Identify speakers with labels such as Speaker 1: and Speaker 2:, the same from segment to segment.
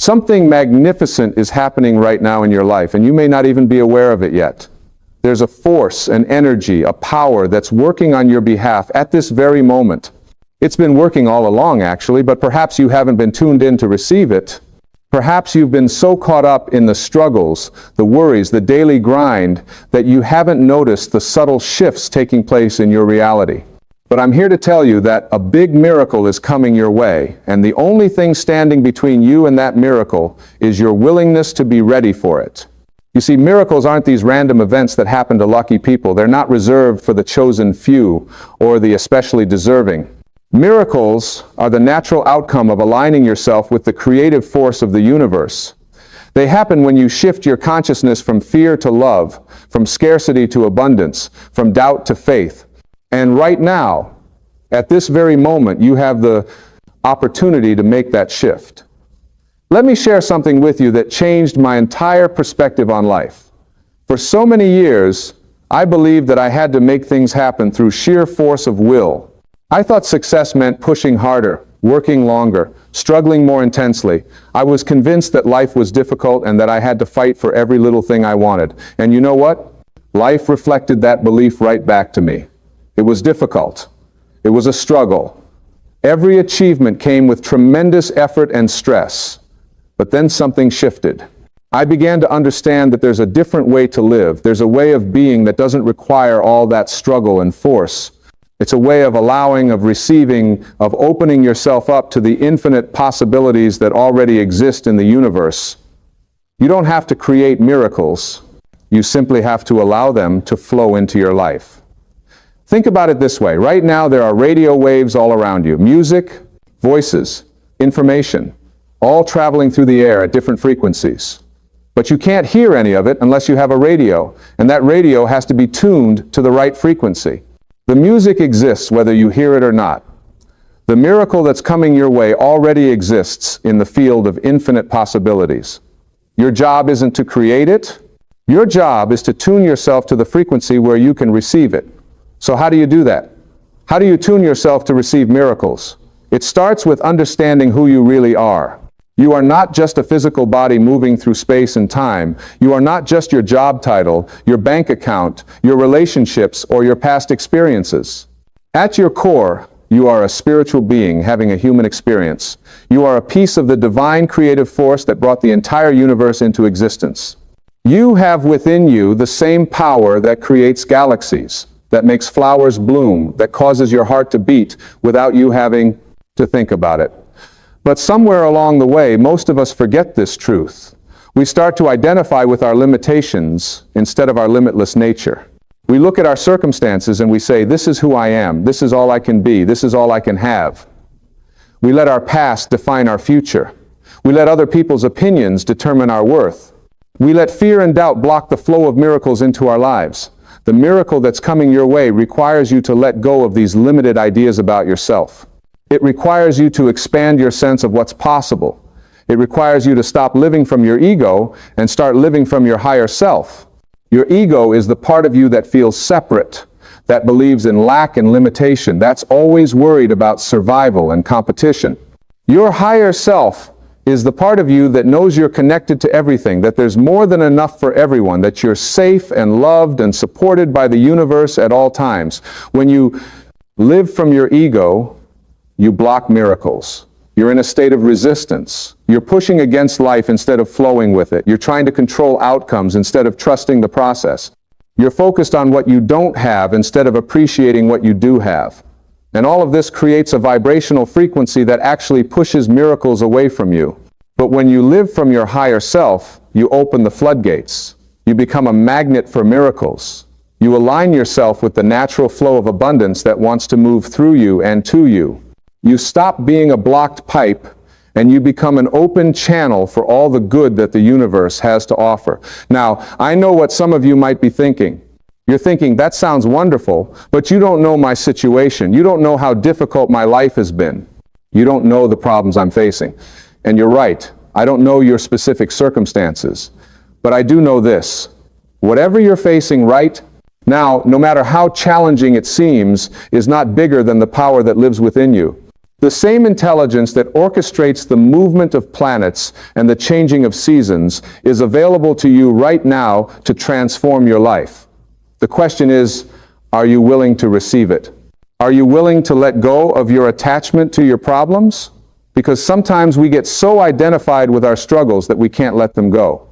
Speaker 1: Something magnificent is happening right now in your life, and you may not even be aware of it yet. There's a force, an energy, a power that's working on your behalf at this very moment. It's been working all along, actually, but perhaps you haven't been tuned in to receive it. Perhaps you've been so caught up in the struggles, the worries, the daily grind, that you haven't noticed the subtle shifts taking place in your reality. But I'm here to tell you that a big miracle is coming your way, and the only thing standing between you and that miracle is your willingness to be ready for it. You see, miracles aren't these random events that happen to lucky people. They're not reserved for the chosen few or the especially deserving. Miracles are the natural outcome of aligning yourself with the creative force of the universe. They happen when you shift your consciousness from fear to love, from scarcity to abundance, from doubt to faith. And right now, at this very moment, you have the opportunity to make that shift. Let me share something with you that changed my entire perspective on life. For so many years, I believed that I had to make things happen through sheer force of will. I thought success meant pushing harder, working longer, struggling more intensely. I was convinced that life was difficult and that I had to fight for every little thing I wanted. And you know what? Life reflected that belief right back to me. It was difficult. It was a struggle. Every achievement came with tremendous effort and stress. But then something shifted. I began to understand that there's a different way to live. There's a way of being that doesn't require all that struggle and force. It's a way of allowing, of receiving, of opening yourself up to the infinite possibilities that already exist in the universe. You don't have to create miracles. You simply have to allow them to flow into your life. Think about it this way. Right now there are radio waves all around you. Music, voices, information, all traveling through the air at different frequencies. But you can't hear any of it unless you have a radio, and that radio has to be tuned to the right frequency. The music exists whether you hear it or not. The miracle that's coming your way already exists in the field of infinite possibilities. Your job isn't to create it. Your job is to tune yourself to the frequency where you can receive it. So how do you do that? How do you tune yourself to receive miracles? It starts with understanding who you really are. You are not just a physical body moving through space and time. You are not just your job title, your bank account, your relationships, or your past experiences. At your core, you are a spiritual being having a human experience. You are a piece of the divine creative force that brought the entire universe into existence. You have within you the same power that creates galaxies, that makes flowers bloom, that causes your heart to beat without you having to think about it. But somewhere along the way, most of us forget this truth. We start to identify with our limitations instead of our limitless nature. We look at our circumstances and we say, this is who I am, this is all I can be, this is all I can have. We let our past define our future. We let other people's opinions determine our worth. We let fear and doubt block the flow of miracles into our lives. The miracle that's coming your way requires you to let go of these limited ideas about yourself. It requires you to expand your sense of what's possible. It requires you to stop living from your ego and start living from your higher self. Your ego is the part of you that feels separate, that believes in lack and limitation, that's always worried about survival and competition. Your higher self is the part of you that knows you're connected to everything, that there's more than enough for everyone, that you're safe and loved and supported by the universe at all times. When you live from your ego, you block miracles. You're in a state of resistance. You're pushing against life instead of flowing with it. You're trying to control outcomes instead of trusting the process. You're focused on what you don't have instead of appreciating what you do have. And all of this creates a vibrational frequency that actually pushes miracles away from you. But when you live from your higher self, you open the floodgates. You become a magnet for miracles. You align yourself with the natural flow of abundance that wants to move through you and to you. You stop being a blocked pipe and you become an open channel for all the good that the universe has to offer. Now, I know what some of you might be thinking. You're thinking, that sounds wonderful, but you don't know my situation. You don't know how difficult my life has been. You don't know the problems I'm facing. And you're right. I don't know your specific circumstances. But I do know this. Whatever you're facing right now, no matter how challenging it seems, is not bigger than the power that lives within you. The same intelligence that orchestrates the movement of planets and the changing of seasons is available to you right now to transform your life. The question is, are you willing to receive it? Are you willing to let go of your attachment to your problems? Because sometimes we get so identified with our struggles that we can't let them go.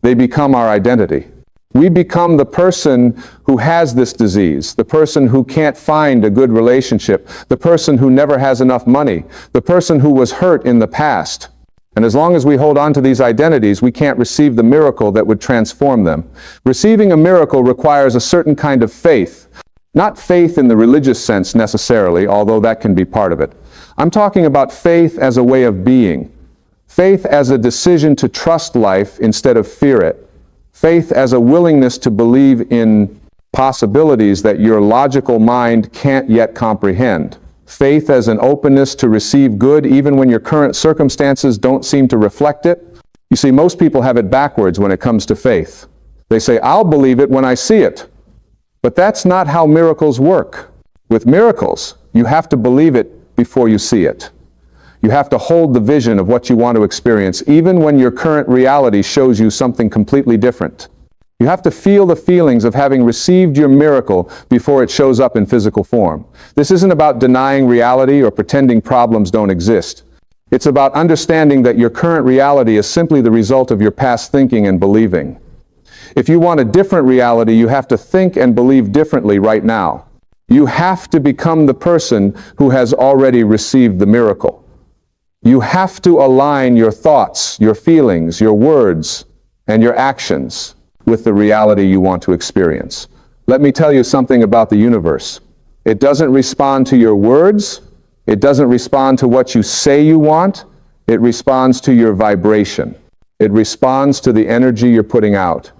Speaker 1: They become our identity. We become the person who has this disease, the person who can't find a good relationship, the person who never has enough money, the person who was hurt in the past. And as long as we hold on to these identities, we can't receive the miracle that would transform them. Receiving a miracle requires a certain kind of faith. Not faith in the religious sense necessarily, although that can be part of it. I'm talking about faith as a way of being. Faith as a decision to trust life instead of fear it. Faith as a willingness to believe in possibilities that your logical mind can't yet comprehend. Faith as an openness to receive good even when your current circumstances don't seem to reflect it. You see, most people have it backwards when it comes to faith. They say, I'll believe it when I see it. But that's not how miracles work. With miracles, you have to believe it before you see it. You have to hold the vision of what you want to experience, even when your current reality shows you something completely different. You have to feel the feelings of having received your miracle before it shows up in physical form. This isn't about denying reality or pretending problems don't exist. It's about understanding that your current reality is simply the result of your past thinking and believing. If you want a different reality, you have to think and believe differently right now. You have to become the person who has already received the miracle. You have to align your thoughts, your feelings, your words, and your actions with the reality you want to experience. Let me tell you something about the universe. It doesn't respond to your words. It doesn't respond to what you say you want. It responds to your vibration. It responds to the energy you're putting out.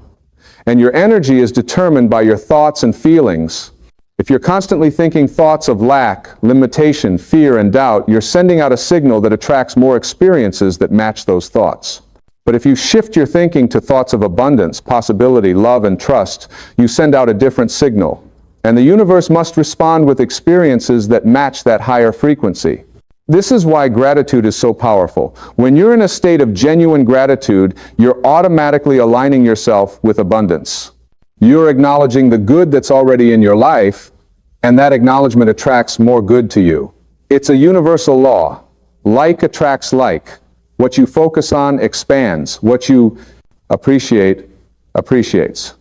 Speaker 1: And your energy is determined by your thoughts and feelings. If you're constantly thinking thoughts of lack, limitation, fear, and doubt, you're sending out a signal that attracts more experiences that match those thoughts. But if you shift your thinking to thoughts of abundance, possibility, love, and trust, you send out a different signal. And the universe must respond with experiences that match that higher frequency. This is why gratitude is so powerful. When you're in a state of genuine gratitude, you're automatically aligning yourself with abundance. You're acknowledging the good that's already in your life, and that acknowledgement attracts more good to you. It's a universal law. Like attracts like. What you focus on expands. What you appreciate appreciates.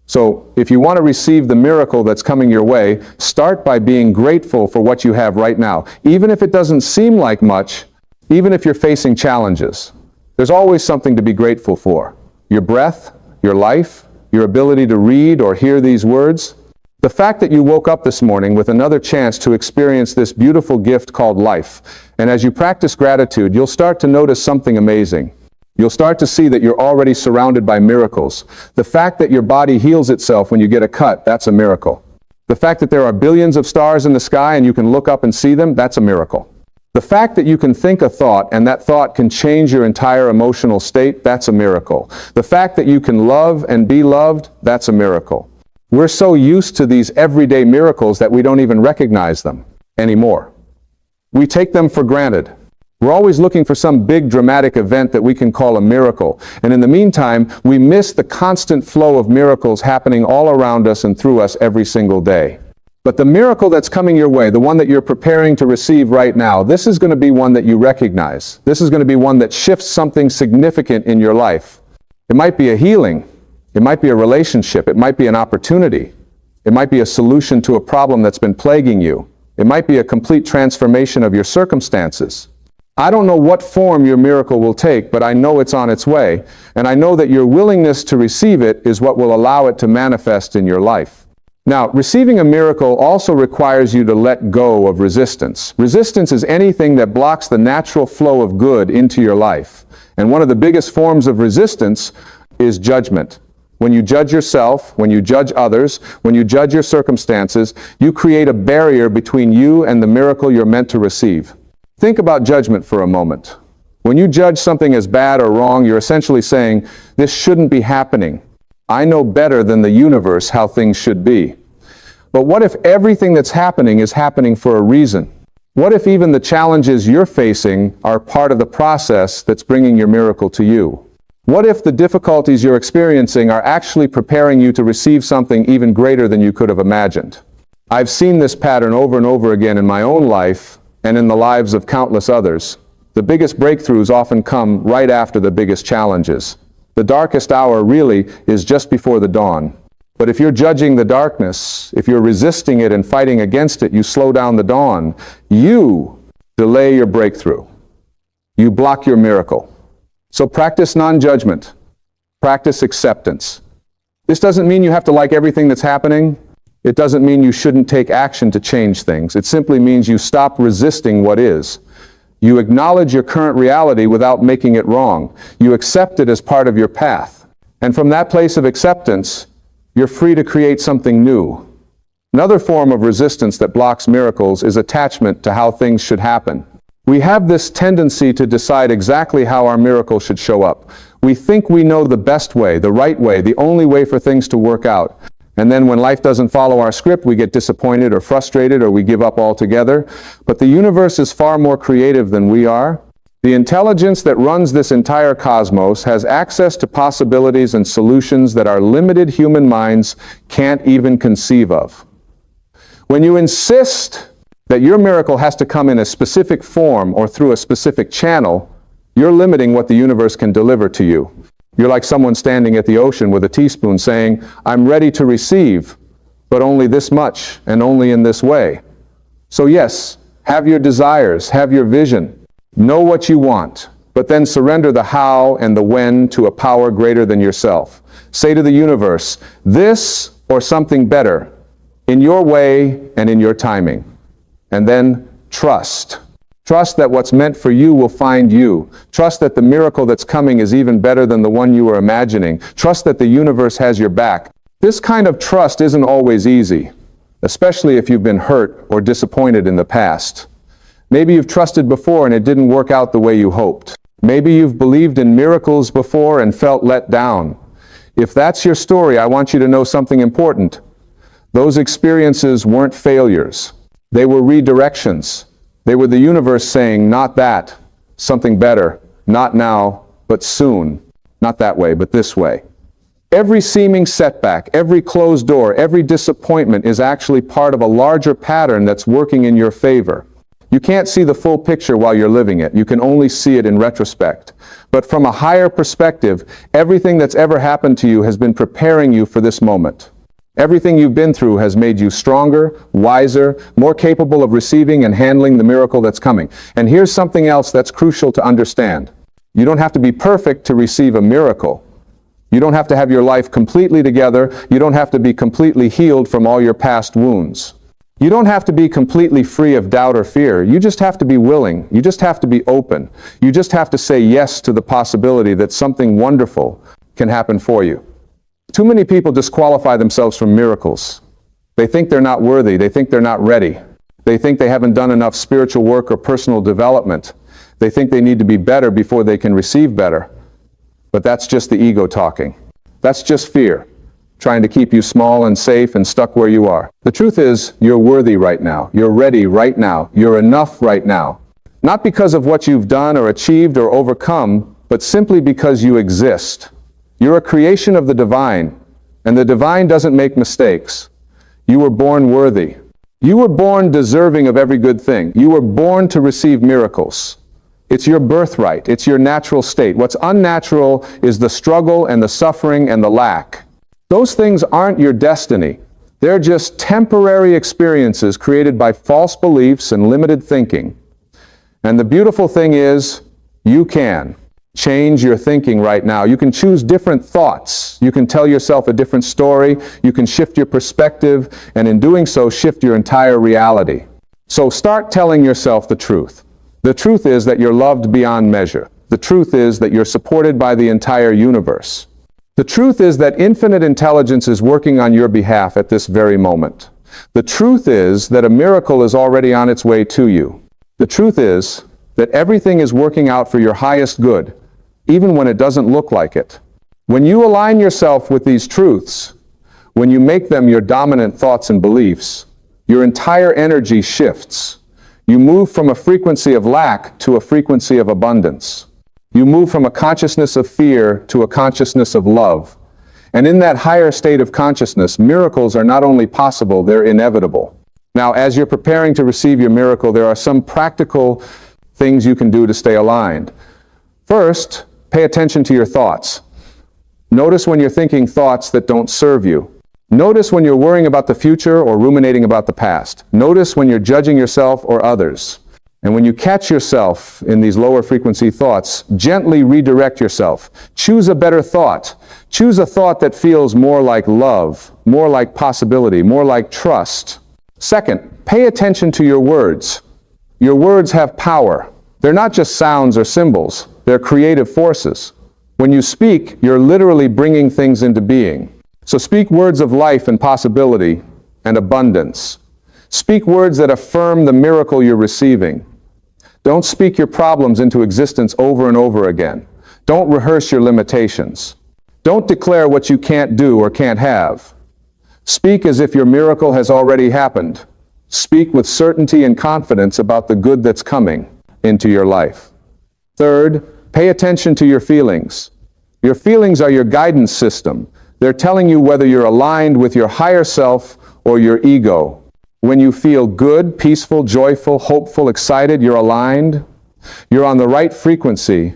Speaker 1: So if you want to receive the miracle that's coming your way, start by being grateful for what you have right now. Even if it doesn't seem like much, even if you're facing challenges, there's always something to be grateful for. Your breath, your life, your ability to read or hear these words. The fact that you woke up this morning with another chance to experience this beautiful gift called life. And as you practice gratitude, you'll start to notice something amazing. You'll start to see that you're already surrounded by miracles. The fact that your body heals itself when you get a cut, that's a miracle. The fact that there are billions of stars in the sky and you can look up and see them, that's a miracle. The fact that you can think a thought and that thought can change your entire emotional state, that's a miracle. The fact that you can love and be loved, that's a miracle. We're so used to these everyday miracles that we don't even recognize them anymore. We take them for granted. We're always looking for some big dramatic event that we can call a miracle. And in the meantime, we miss the constant flow of miracles happening all around us and through us every single day. But the miracle that's coming your way, the one that you're preparing to receive right now, this is going to be one that you recognize. This is going to be one that shifts something significant in your life. It might be a healing. It might be a relationship. It might be an opportunity. It might be a solution to a problem that's been plaguing you. It might be a complete transformation of your circumstances. I don't know what form your miracle will take, but I know it's on its way. And I know that your willingness to receive it is what will allow it to manifest in your life. Now, receiving a miracle also requires you to let go of resistance. Resistance is anything that blocks the natural flow of good into your life. And one of the biggest forms of resistance is judgment. When you judge yourself, when you judge others, when you judge your circumstances, you create a barrier between you and the miracle you're meant to receive. Think about judgment for a moment. When you judge something as bad or wrong, you're essentially saying, this shouldn't be happening. I know better than the universe how things should be. But what if everything that's happening is happening for a reason? What if even the challenges you're facing are part of the process that's bringing your miracle to you? What if the difficulties you're experiencing are actually preparing you to receive something even greater than you could have imagined? I've seen this pattern over and over again in my own life and in the lives of countless others. The biggest breakthroughs often come right after the biggest challenges. The darkest hour really is just before the dawn. But if you're judging the darkness, if you're resisting it and fighting against it, you slow down the dawn. You delay your breakthrough. You block your miracle. So practice non-judgment. Practice acceptance. This doesn't mean you have to like everything that's happening. It doesn't mean you shouldn't take action to change things. It simply means you stop resisting what is. You acknowledge your current reality without making it wrong. You accept it as part of your path. And from that place of acceptance, you're free to create something new. Another form of resistance that blocks miracles is attachment to how things should happen. We have this tendency to decide exactly how our miracle should show up. We think we know the best way, the right way, the only way for things to work out. And then when life doesn't follow our script, we get disappointed or frustrated or we give up altogether. But the universe is far more creative than we are. The intelligence that runs this entire cosmos has access to possibilities and solutions that our limited human minds can't even conceive of. When you insist that your miracle has to come in a specific form or through a specific channel, you're limiting what the universe can deliver to you. You're like someone standing at the ocean with a teaspoon saying, "I'm ready to receive, but only this much and only in this way." So yes, have your desires, have your vision. Know what you want, but then surrender the how and the when to a power greater than yourself. Say to the universe, this or something better, in your way and in your timing. And then trust. Trust that what's meant for you will find you. Trust that the miracle that's coming is even better than the one you were imagining. Trust that the universe has your back. This kind of trust isn't always easy, especially if you've been hurt or disappointed in the past. Maybe you've trusted before and it didn't work out the way you hoped. Maybe you've believed in miracles before and felt let down. If that's your story, I want you to know something important. Those experiences weren't failures. They were redirections. They were the universe saying, not that, something better, not now, but soon. Not that way, but this way. Every seeming setback, every closed door, every disappointment is actually part of a larger pattern that's working in your favor. You can't see the full picture while you're living it. You can only see it in retrospect. But from a higher perspective, everything that's ever happened to you has been preparing you for this moment. Everything you've been through has made you stronger, wiser, more capable of receiving and handling the miracle that's coming. And here's something else that's crucial to understand. You don't have to be perfect to receive a miracle. You don't have to have your life completely together. You don't have to be completely healed from all your past wounds. You don't have to be completely free of doubt or fear. You just have to be willing. You just have to be open. You just have to say yes to the possibility that something wonderful can happen for you. Too many people disqualify themselves from miracles. They think they're not worthy. They think they're not ready. They think they haven't done enough spiritual work or personal development. They think they need to be better before they can receive better. But that's just the ego talking. That's just fear, trying to keep you small and safe and stuck where you are. The truth is, you're worthy right now. You're ready right now. You're enough right now. Not because of what you've done or achieved or overcome, but simply because you exist. You're a creation of the divine, and the divine doesn't make mistakes. You were born worthy. You were born deserving of every good thing. You were born to receive miracles. It's your birthright. It's your natural state. What's unnatural is the struggle and the suffering and the lack. Those things aren't your destiny. They're just temporary experiences created by false beliefs and limited thinking. And the beautiful thing is, you can change your thinking right now. You can choose different thoughts. You can tell yourself a different story. You can shift your perspective, and in doing so, shift your entire reality. So start telling yourself the truth. The truth is that you're loved beyond measure. The truth is that you're supported by the entire universe. The truth is that infinite intelligence is working on your behalf at this very moment. The truth is that a miracle is already on its way to you. The truth is that everything is working out for your highest good, even when it doesn't look like it. When you align yourself with these truths, when you make them your dominant thoughts and beliefs, your entire energy shifts. You move from a frequency of lack to a frequency of abundance. You move from a consciousness of fear to a consciousness of love. And in that higher state of consciousness, miracles are not only possible, they're inevitable. Now, as you're preparing to receive your miracle, there are some practical things you can do to stay aligned. First, pay attention to your thoughts. Notice when you're thinking thoughts that don't serve you. Notice when you're worrying about the future or ruminating about the past. Notice when you're judging yourself or others. And when you catch yourself in these lower frequency thoughts, gently redirect yourself. Choose a better thought. Choose a thought that feels more like love, more like possibility, more like trust. Second, pay attention to your words. Your words have power. They're not just sounds or symbols. They're creative forces. When you speak, you're literally bringing things into being. So speak words of life and possibility and abundance. Speak words that affirm the miracle you're receiving. Don't speak your problems into existence over and over again. Don't rehearse your limitations. Don't declare what you can't do or can't have. Speak as if your miracle has already happened. Speak with certainty and confidence about the good that's coming into your life. Third, pay attention to your feelings. Your feelings are your guidance system. They're telling you whether you're aligned with your higher self or your ego. When you feel good, peaceful, joyful, hopeful, excited, you're aligned. You're on the right frequency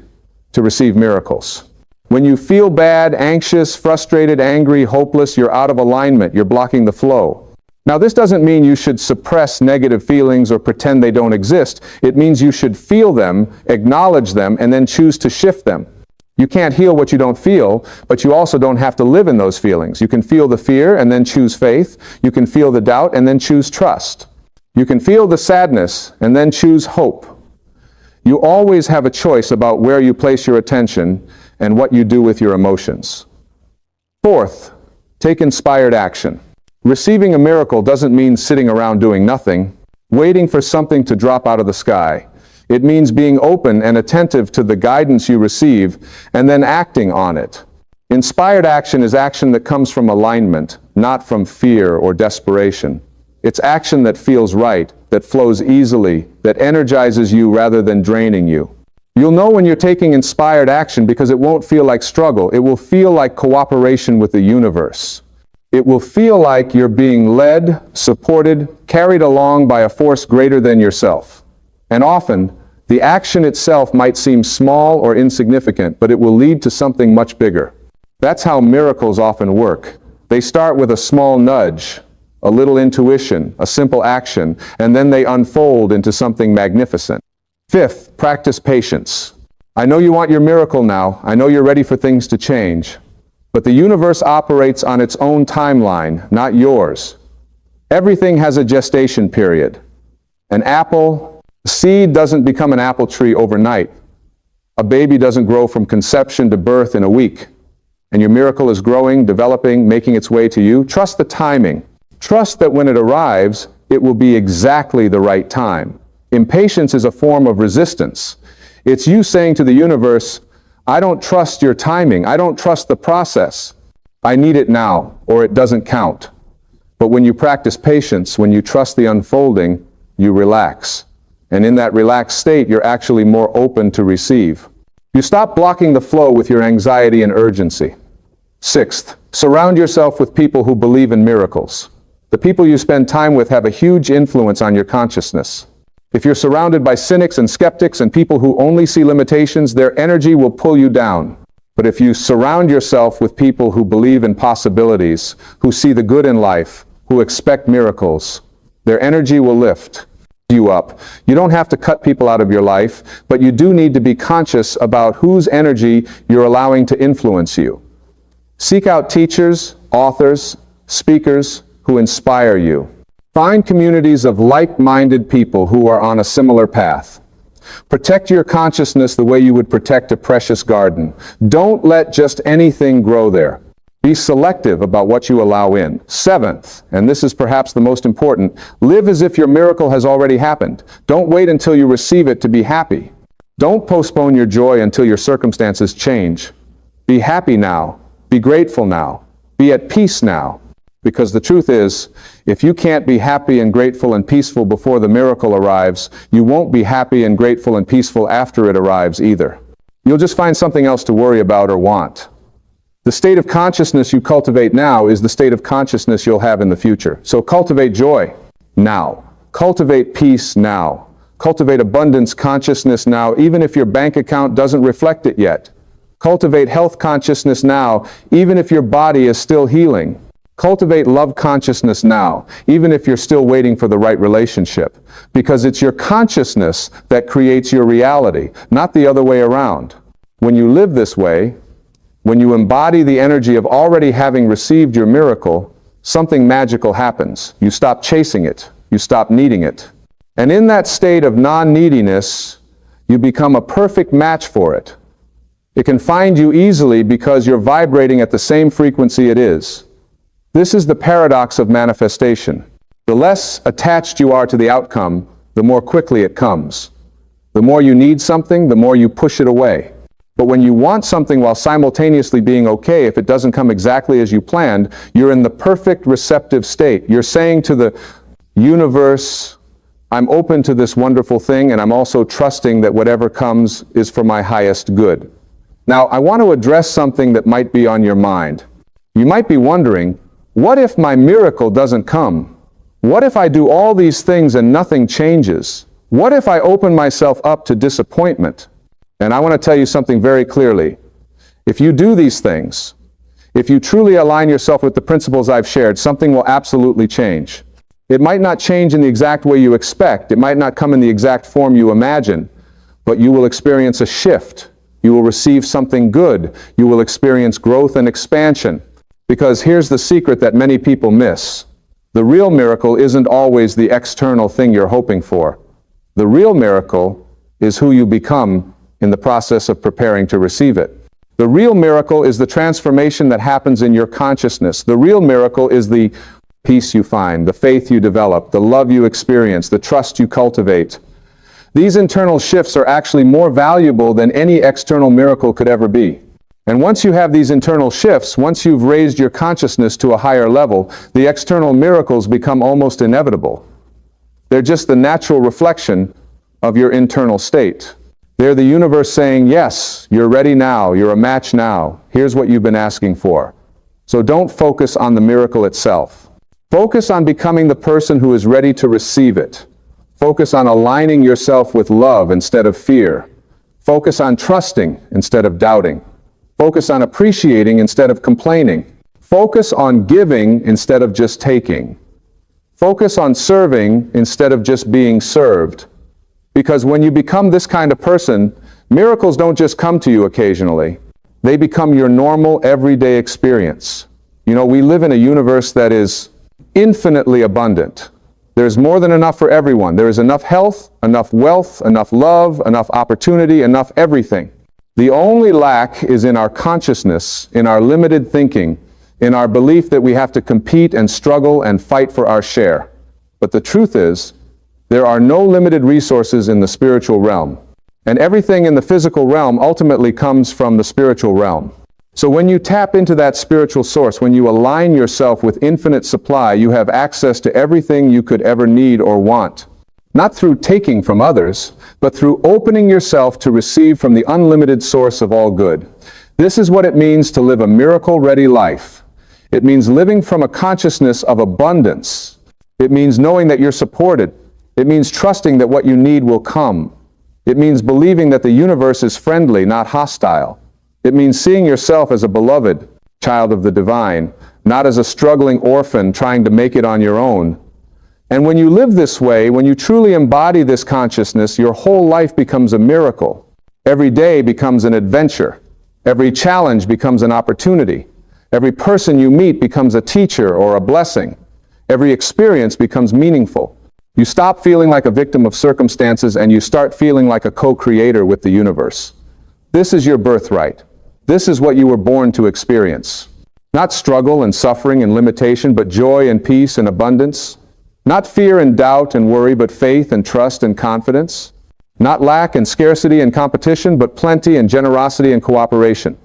Speaker 1: to receive miracles. When you feel bad, anxious, frustrated, angry, hopeless, you're out of alignment. You're blocking the flow. Now, this doesn't mean you should suppress negative feelings or pretend they don't exist. It means you should feel them, acknowledge them, and then choose to shift them. You can't heal what you don't feel, but you also don't have to live in those feelings. You can feel the fear and then choose faith. You can feel the doubt and then choose trust. You can feel the sadness and then choose hope. You always have a choice about where you place your attention and what you do with your emotions. Fourth, take inspired action. Receiving a miracle doesn't mean sitting around doing nothing, waiting for something to drop out of the sky. It means being open and attentive to the guidance you receive and then acting on it. Inspired action is action that comes from alignment, not from fear or desperation. It's action that feels right, that flows easily, that energizes you rather than draining you. You'll know when you're taking inspired action because it won't feel like struggle. It will feel like cooperation with the universe. It will feel like you're being led, supported, carried along by a force greater than yourself. And often, the action itself might seem small or insignificant, but it will lead to something much bigger. That's how miracles often work. They start with a small nudge, a little intuition, a simple action, and then they unfold into something magnificent. Fifth, practice patience. I know you want your miracle now. I know you're ready for things to change. But the universe operates on its own timeline, not yours. Everything has a gestation period. An apple, seed doesn't become an apple tree overnight. A baby doesn't grow from conception to birth in a week. And your miracle is growing, developing, making its way to you. Trust the timing. Trust that when it arrives, it will be exactly the right time. Impatience is a form of resistance. It's you saying to the universe, I don't trust your timing. I don't trust the process. I need it now, or it doesn't count. But when you practice patience, when you trust the unfolding, you relax. And in that relaxed state, you're actually more open to receive. You stop blocking the flow with your anxiety and urgency. Sixth, surround yourself with people who believe in miracles. The people you spend time with have a huge influence on your consciousness. If you're surrounded by cynics and skeptics and people who only see limitations, their energy will pull you down. But if you surround yourself with people who believe in possibilities, who see the good in life, who expect miracles, their energy will lift you up. You don't have to cut people out of your life, but you do need to be conscious about whose energy you're allowing to influence you. Seek out teachers, authors, speakers who inspire you. Find communities of like-minded people who are on a similar path. Protect your consciousness the way you would protect a precious garden. Don't let just anything grow there. Be selective about what you allow in. Seventh, and this is perhaps the most important, live as if your miracle has already happened. Don't wait until you receive it to be happy. Don't postpone your joy until your circumstances change. Be happy now. Be grateful now. Be at peace now. Because the truth is, if you can't be happy and grateful and peaceful before the miracle arrives, you won't be happy and grateful and peaceful after it arrives either. You'll just find something else to worry about or want. The state of consciousness you cultivate now is the state of consciousness you'll have in the future. So cultivate joy now. Cultivate peace now. Cultivate abundance consciousness now, even if your bank account doesn't reflect it yet. Cultivate health consciousness now, even if your body is still healing. Cultivate love consciousness now, even if you're still waiting for the right relationship. Because it's your consciousness that creates your reality, not the other way around. When you live this way, when you embody the energy of already having received your miracle, something magical happens. You stop chasing it. You stop needing it. And in that state of non-neediness, you become a perfect match for it. It can find you easily because you're vibrating at the same frequency it is. This is the paradox of manifestation. The less attached you are to the outcome, the more quickly it comes. The more you need something, the more you push it away. But when you want something while simultaneously being okay if it doesn't come exactly as you planned, you're in the perfect receptive state. You're saying to the universe, I'm open to this wonderful thing, and I'm also trusting that whatever comes is for my highest good. Now, I want to address something that might be on your mind. You might be wondering, what if my miracle doesn't come? What if I do all these things and nothing changes? What if I open myself up to disappointment? And I want to tell you something very clearly. If you do these things, if you truly align yourself with the principles I've shared, something will absolutely change. It might not change in the exact way you expect. It might not come in the exact form you imagine, but you will experience a shift. You will receive something good. You will experience growth and expansion. Because here's the secret that many people miss. The real miracle isn't always the external thing you're hoping for. The real miracle is who you become in the process of preparing to receive it. The real miracle is the transformation that happens in your consciousness. The real miracle is the peace you find, the faith you develop, the love you experience, the trust you cultivate. These internal shifts are actually more valuable than any external miracle could ever be. And once you have these internal shifts, once you've raised your consciousness to a higher level, the external miracles become almost inevitable. They're just the natural reflection of your internal state. They're the universe saying, yes, you're ready now, you're a match now, here's what you've been asking for. So don't focus on the miracle itself. Focus on becoming the person who is ready to receive it. Focus on aligning yourself with love instead of fear. Focus on trusting instead of doubting. Focus on appreciating instead of complaining. Focus on giving instead of just taking. Focus on serving instead of just being served. Because when you become this kind of person, miracles don't just come to you occasionally. They become your normal, everyday experience. You know, we live in a universe that is infinitely abundant. There's more than enough for everyone. There is enough health, enough wealth, enough love, enough opportunity, enough everything. The only lack is in our consciousness, in our limited thinking, in our belief that we have to compete and struggle and fight for our share. But the truth is, there are no limited resources in the spiritual realm. And everything in the physical realm ultimately comes from the spiritual realm. So when you tap into that spiritual source, when you align yourself with infinite supply, you have access to everything you could ever need or want. Not through taking from others, but through opening yourself to receive from the unlimited source of all good. This is what it means to live a miracle-ready life. It means living from a consciousness of abundance. It means knowing that you're supported. It means trusting that what you need will come. It means believing that the universe is friendly, not hostile. It means seeing yourself as a beloved child of the divine, not as a struggling orphan trying to make it on your own. And when you live this way, when you truly embody this consciousness, your whole life becomes a miracle. Every day becomes an adventure. Every challenge becomes an opportunity. Every person you meet becomes a teacher or a blessing. Every experience becomes meaningful. You stop feeling like a victim of circumstances and you start feeling like a co-creator with the universe. This is your birthright. This is what you were born to experience. Not struggle and suffering and limitation, but joy and peace and abundance. Not fear and doubt and worry, but faith and trust and confidence. Not lack and scarcity and competition, but plenty and generosity and cooperation.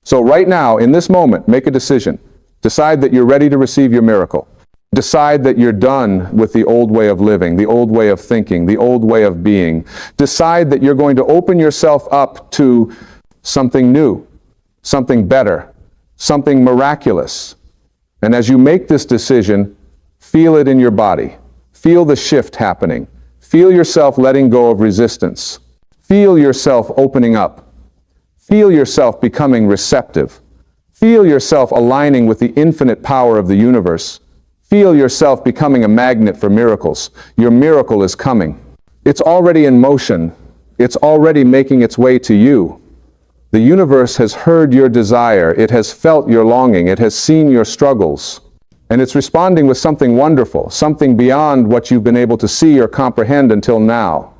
Speaker 1: So right now, in this moment, make a decision. Decide that you're ready to receive your miracle. Decide that you're done with the old way of living, the old way of thinking, the old way of being. Decide that you're going to open yourself up to something new, something better, something miraculous. And as you make this decision, feel it in your body. Feel the shift happening. Feel yourself letting go of resistance. Feel yourself opening up. Feel yourself becoming receptive. Feel yourself aligning with the infinite power of the universe. Feel yourself becoming a magnet for miracles. Your miracle is coming. It's already in motion. It's already making its way to you. The universe has heard your desire. It has felt your longing. It has seen your struggles. And it's responding with something wonderful, something beyond what you've been able to see or comprehend until now.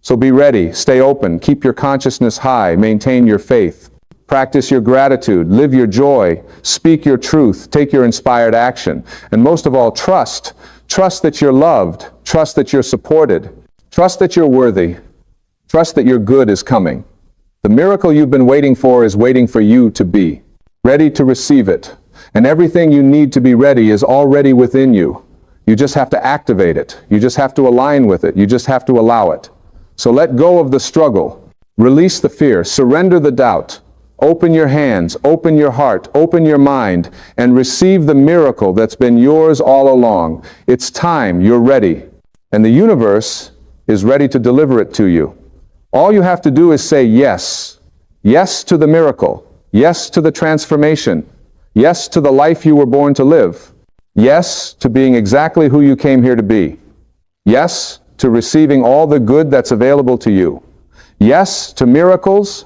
Speaker 1: So be ready, stay open, keep your consciousness high, maintain your faith. Practice your gratitude, live your joy, speak your truth, take your inspired action. And most of all, trust. Trust that you're loved. Trust that you're supported. Trust that you're worthy. Trust that your good is coming. The miracle you've been waiting for is waiting for you to be ready to receive it. And everything you need to be ready is already within you. You just have to activate it. You just have to align with it. You just have to allow it. So let go of the struggle. Release the fear. Surrender the doubt. Open your hands, open your heart, open your mind, and receive the miracle that's been yours all along. It's time, you're ready. And the universe is ready to deliver it to you. All you have to do is say yes. Yes to the miracle. Yes to the transformation. Yes to the life you were born to live. Yes to being exactly who you came here to be. Yes to receiving all the good that's available to you. Yes to miracles.